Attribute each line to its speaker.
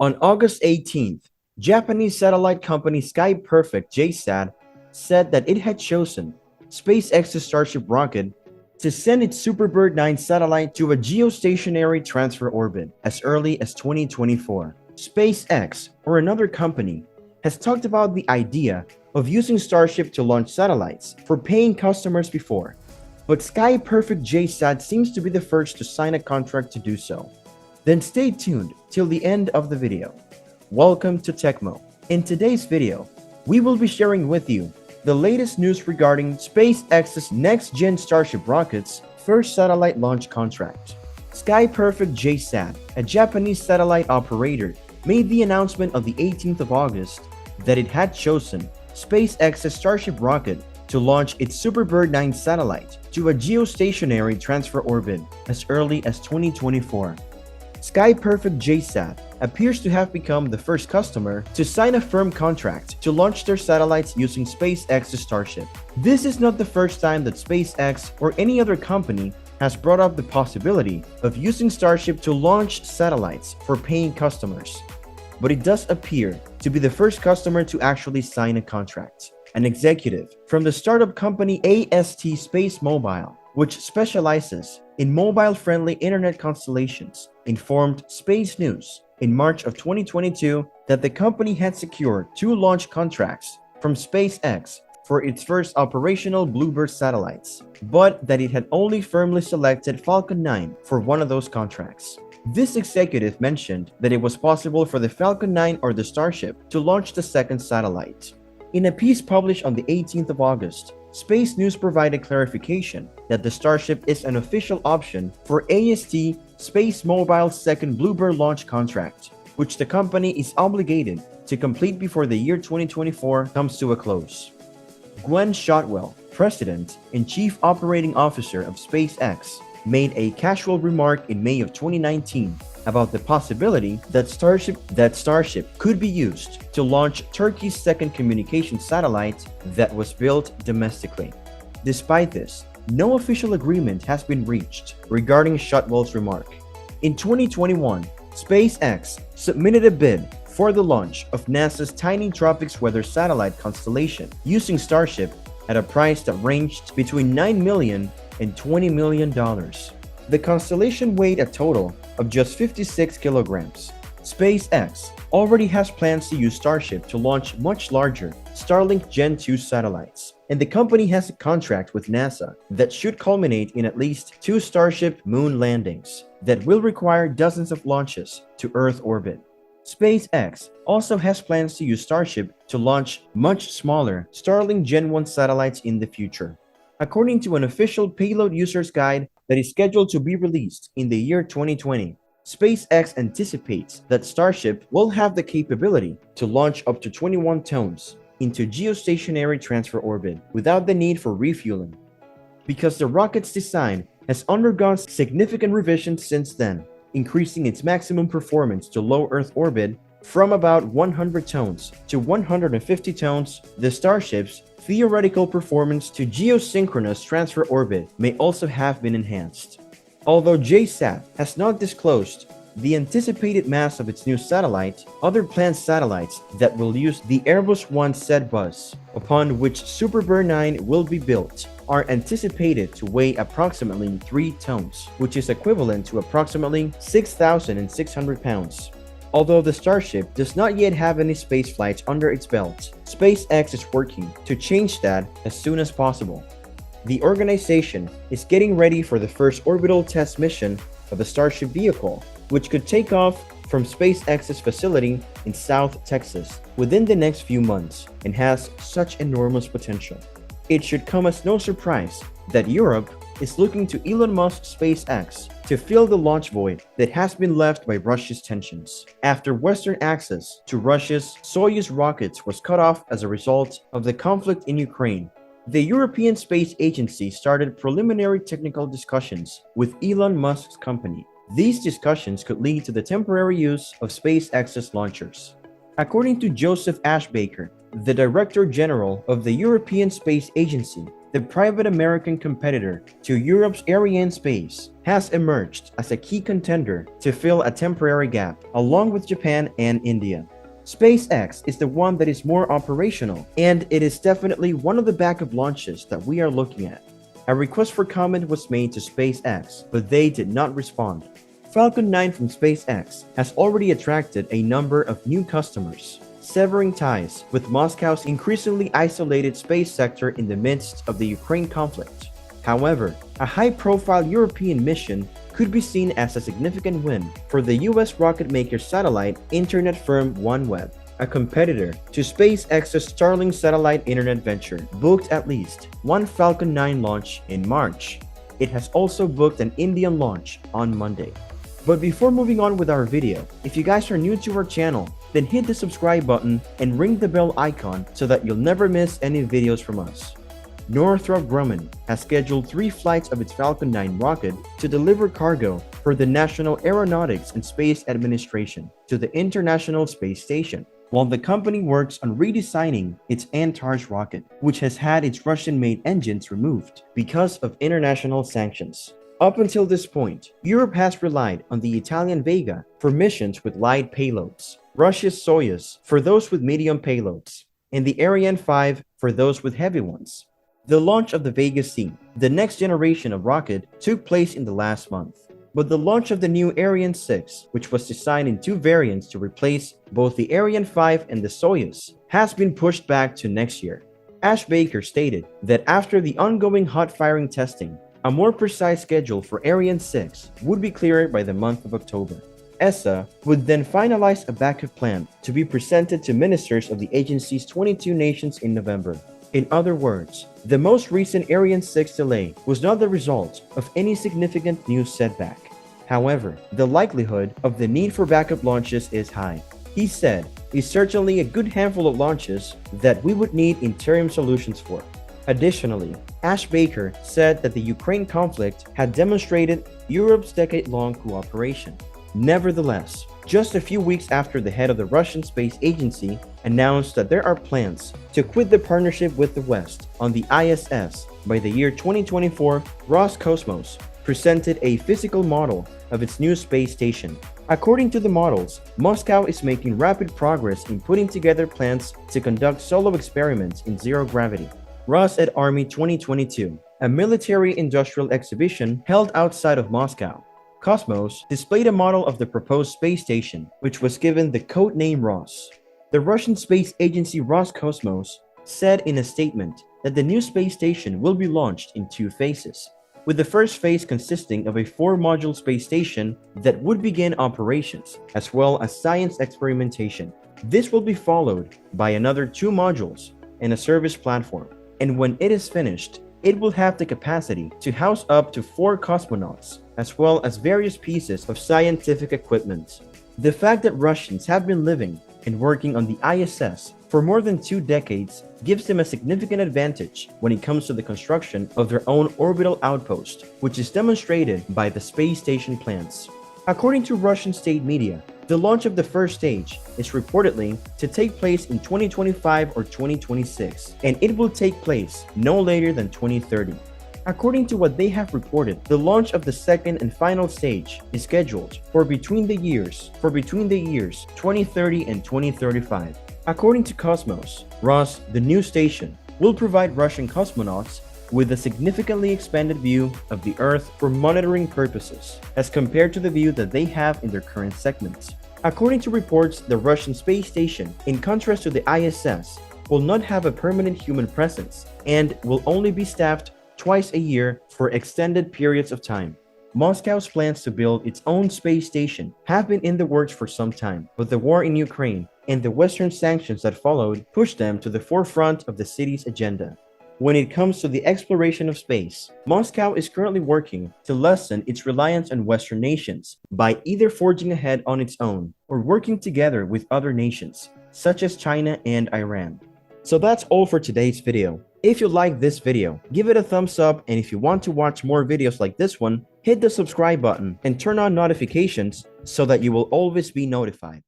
Speaker 1: On August 18th, Japanese satellite company Sky Perfect JSAT said that it had chosen SpaceX's Starship rocket to send its Bluebird 9 satellite to a geostationary transfer orbit as early as 2024. SpaceX, or another company, has talked about the idea of using Starship to launch satellites for paying customers before, but Sky Perfect JSAT seems to be the first to sign a contract to do so. Then stay tuned till the end of the video. Welcome to Techmo. In today's video, we will be sharing with you the latest news regarding SpaceX's next-gen Starship rocket's first satellite launch contract. Sky Perfect JSAT, a Japanese satellite operator, made the announcement on the 18th of August that it had chosen SpaceX's Starship rocket to launch its Bluebird 9 satellite to a geostationary transfer orbit as early as 2024. Sky Perfect JSAT appears to have become the first customer to sign a firm contract to launch their satellites using SpaceX's Starship. This is not the first time that SpaceX or any other company has brought up the possibility of using Starship to launch satellites for paying customers, but it does appear to be the first customer to actually sign a contract. An executive from the startup company AST Space Mobile, which specializes in mobile-friendly internet constellations, informed Space News in March of 2022 that the company had secured 2 launch contracts from SpaceX for its first operational Bluebird satellites, but that it had only firmly selected Falcon 9 for one of those contracts. This executive mentioned that it was possible for the Falcon 9 or the Starship to launch the second satellite. In a piece published on the 18th of August, Space News provided clarification that the Starship is an official option for AST Space Mobile's second Bluebird launch contract, which the company is obligated to complete before the year 2024 comes to a close. Gwen Shotwell, President and Chief Operating Officer of SpaceX, made a casual remark in May of 2019 about the possibility that Starship could be used to launch Turkey's second communication satellite that was built domestically. Despite this, no official agreement has been reached regarding Shotwell's remark. In 2021, SpaceX submitted a bid for the launch of NASA's Tiny Tropics weather satellite constellation using Starship at a price that ranged between $9 million and $20 million. The constellation weighed a total of just 56 kilograms. SpaceX already has plans to use Starship to launch much larger Starlink Gen 2 satellites, and the company has a contract with NASA that should culminate in at least 2 Starship moon landings that will require dozens of launches to Earth orbit. SpaceX also has plans to use Starship to launch much smaller Starlink Gen 1 satellites in the future. According to an official payload user's guide that is scheduled to be released in the year 2020, SpaceX anticipates that Starship will have the capability to launch up to 21 tons into geostationary transfer orbit without the need for refueling. Because the rocket's design has undergone significant revisions since then, increasing its maximum performance to low Earth orbit from about 100 tons to 150 tons, the Starship's theoretical performance to geosynchronous transfer orbit may also have been enhanced. Although JSAT has not disclosed the anticipated mass of its new satellite, other planned satellites that will use the Airbus One Z bus, upon which Bluebird 9 will be built, are anticipated to weigh approximately 3 tons, which is equivalent to approximately 6,600 pounds. Although the Starship does not yet have any space flights under its belt, SpaceX is working to change that as soon as possible. The organization is getting ready for the first orbital test mission of the Starship vehicle, which could take off from SpaceX's facility in South Texas within the next few months and has such enormous potential. It should come as no surprise that Europe is looking to Elon Musk's SpaceX to fill the launch void that has been left by Russia's tensions, after Western access to Russia's Soyuz rockets was cut off as a result of the conflict in Ukraine. The European Space Agency started preliminary technical discussions with Elon Musk's company. These discussions could lead to the temporary use of SpaceX's launchers. According to Joseph Ashbaker, the Director General of the European Space Agency, the private American competitor to Europe's Arianespace, has emerged as a key contender to fill a temporary gap, along with Japan and India. SpaceX is the one that is more operational, and it is definitely one of the backup launches that we are looking at. A request for comment was made to SpaceX, but they did not respond. Falcon 9 from SpaceX has already attracted a number of new customers, severing ties with Moscow's increasingly isolated space sector in the midst of the Ukraine conflict. However, a high-profile European mission could be seen as a significant win for the US rocket maker satellite internet firm OneWeb. A competitor to SpaceX's Starlink satellite internet venture booked at least one Falcon 9 launch in March. It has also booked an Indian launch on Monday. But before moving on with our video, if you guys are new to our channel, then hit the subscribe button and ring the bell icon so that you'll never miss any videos from us. Northrop Grumman has scheduled 3 flights of its Falcon 9 rocket to deliver cargo for the National Aeronautics and Space Administration to the International Space Station, while the company works on redesigning its Antares rocket, which has had its Russian-made engines removed because of international sanctions. Up until this point, Europe has relied on the Italian Vega for missions with light payloads, Russia's Soyuz for those with medium payloads, and the Ariane 5 for those with heavy ones. The launch of the Vega C, the next generation of rocket, took place in the last month. But the launch of the new Ariane 6, which was designed in 2 variants to replace both the Ariane 5 and the Soyuz, has been pushed back to next year. Ash Baker stated that after the ongoing hot-firing testing, a more precise schedule for Ariane 6 would be clearer by the month of October. ESA would then finalize a backup plan to be presented to ministers of the agency's 22 nations in November. In other words, the most recent Ariane 6 delay was not the result of any significant new setback. However, the likelihood of the need for backup launches is high. He said, "It's certainly a good handful of launches that we would need interim solutions for." Additionally, Ash Baker said that the Ukraine conflict had demonstrated Europe's decade-long cooperation. Nevertheless, just a few weeks after the head of the Russian Space Agency announced that there are plans to quit the partnership with the West on the ISS by the year 2024, Roscosmos presented a physical model of its new space station. According to the models, Moscow is making rapid progress in putting together plans to conduct solo experiments in zero gravity. Ros at Army 2022, a military-industrial exhibition held outside of Moscow. Cosmos displayed a model of the proposed space station, which was given the code name Ros. The Russian space agency Roscosmos said in a statement that the new space station will be launched in 2 phases, with the first phase consisting of a 4-module space station that would begin operations, as well as science experimentation. This will be followed by another 2 modules and a service platform. And when it is finished, it will have the capacity to house up to 4 cosmonauts, as well as various pieces of scientific equipment. The fact that Russians have been living and working on the ISS for more than 2 decades gives them a significant advantage when it comes to the construction of their own orbital outpost, which is demonstrated by the space station plans. According to Russian state media, the launch of the first stage is reportedly to take place in 2025 or 2026, and it will take place no later than 2030. According to what they have reported, the launch of the second and final stage is scheduled for between the years 2030 and 2035. According to Cosmos, Ros, the new station, will provide Russian cosmonauts with a significantly expanded view of the Earth for monitoring purposes, as compared to the view that they have in their current segments. According to reports, the Russian space station, in contrast to the ISS, will not have a permanent human presence and will only be staffed twice a year for extended periods of time. Moscow's plans to build its own space station have been in the works for some time, but the war in Ukraine and the Western sanctions that followed pushed them to the forefront of the city's agenda. When it comes to the exploration of space, Moscow is currently working to lessen its reliance on Western nations by either forging ahead on its own or working together with other nations, such as China and Iran. So that's all for today's video. If you like this video, give it a thumbs up, and if you want to watch more videos like this one, hit the subscribe button and turn on notifications so that you will always be notified.